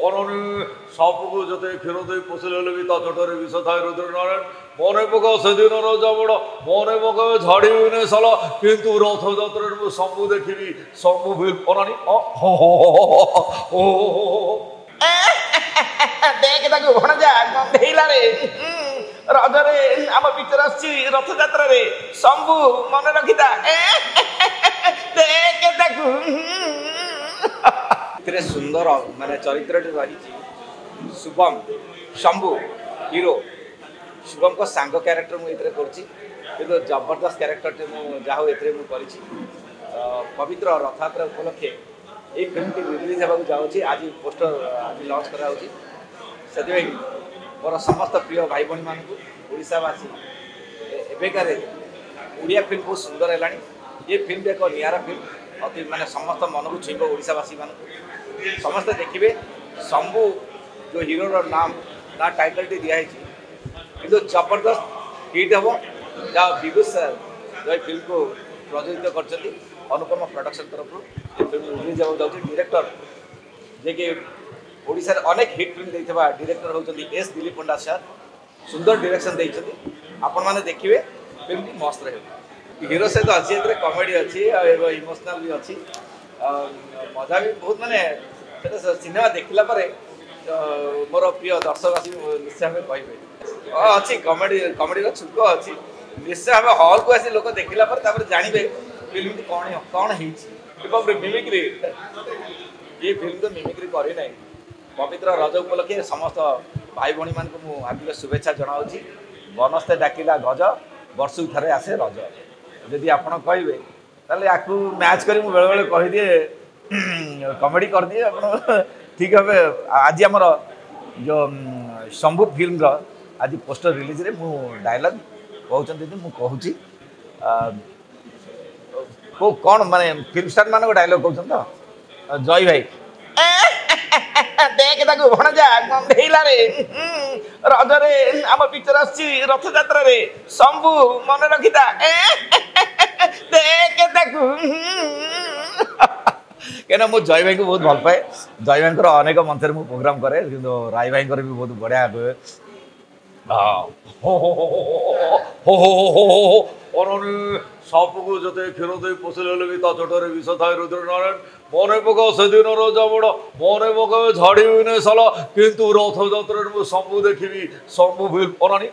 অননি সাপকু যতে ক্ষীরদই পশিলে বি তা ছোটরে বিষ থায় রুদ্রনারায়ণ মনে পকা সেদিনর জবড় মনে পকাবে ঝাড়িবিনে সালা কিন্তু রথযাত্রার মু শম্ভু দেখিবি শম্ভু ভিল অনানি দেখে তাকে ভণজা গন্ধেইলা রে রজরে ଆମ ପିକ୍ଚର ଆସୁଛି ରଥଯାତ୍ରାରେ ଶମ୍ଭୁ ମନେ ରଖିଥା ଦେଖେ ତାକୁ ଏଥିରେ ସୁନ୍ଦର ମାନେ ଚରିତ୍ରଟି ରହିଛି ଶୁଭମ ଶମ୍ଭୁ ହିରୋ ଶୁଭମଙ୍କ ସାଙ୍ଗ କ୍ୟାରେକ୍ଟର ମୁଁ ଏଥିରେ କରୁଛି କିନ୍ତୁ ଜବରଦସ୍ତ କ୍ୟାରେକ୍ଟରଟି ମୁଁ ଯାହା ହଉ ଏଥିରେ ମୁଁ କରିଛି ପବିତ୍ର ରଥଯାତ୍ରା ଉପଲକ୍ଷେ এই ফিল্মটি রিলিজ হওয়া যাচ্ছে আজ পোস্টর আজ লঞ্চ করা হচ্ছে সেপাই মোর সমস্ত প্রিয় ভাই ভী মানুষ ওড়শাবাসী এবেকার ওড়িয়া ফিল্ম বহুত সুন্দর হলানি ये फिल्म एक निरा फिल्म अति माने समस्त मन को छुईब ओडावासी मान समस्ते देखिए शंभु जो हिरोर नाम ना टाइटल टी दिखाई कि जबरदस्त हिट हम जहाँ विभूष सर जो फिल्म को प्रज्वलित कर अनुपम प्रोडक्शन तरफ फिल्म रिलीज होगा जाऊँगी डायरेक्टर जे कि ओडिशा अनेक हिट फिल्म देता डायरेक्टर होती एस दिलीप पंडा सर सुंदर डायरेक्शन देते आपण मैंने देखिए फिल्म की मस्त रहे हिरो सहित अच्छी कमेडी अच्छी इमोशनल भी अच्छी मजा भी बहुत माने सिनेमा देखला मोर प्रिय दर्शक आसी निश्चय भाव कहे अच्छी कमेडी कमेडी छुक अच्छी निश्चय भाव हॉल को आसी लोक देखला जानवे फिल्म कौन कौन मिमिक्री ये फिल्म तो मिमिक्री करना पवित्र रज उपलक्षे समस्त भाई भाई मान हार्दिक शुभेच्छा जनावि बनस्ते डाकिला गज वर्ष थे आसे रज जदि आप कहे ताले आपको मैच कर बेले बेले कहीदिए कमेडी कर दिए आप ठीक है आज आमर जो शंभु फिल्म आज पोस्टर रिलीज रे मु डायलॉग कहते मुझे कौन माने फिल्म स्टार मान डायलॉग कहते तो जय भाई ଦେଖେ ତାକୁ ଭଣଜା ଗନ୍ଧେଇଲା ରେ ରଜରେ ଆମ ପିକ୍ଚର ଆସୁଛି ରଥଯାତ୍ରାରେ ଶମ୍ଭୁ ମନେ ରଖିଥା ଦେଖେ ତାକୁ क्या मु जय भाई को बहुत भल पाए जय भाई अनेक मंच में प्रोग्राम करे कि राय भाई भी बहुत बढ़िया हुए सापकू जते क्षीरदई पशिले भी ता ছোটরে विष थाय रुद्रनारायण मने पका सेदिनर जबड़ मने पकावे झाड़िबिने साला किंतु रथଯାত্রার शंभु देखिबी शंभु फिल्म अनानी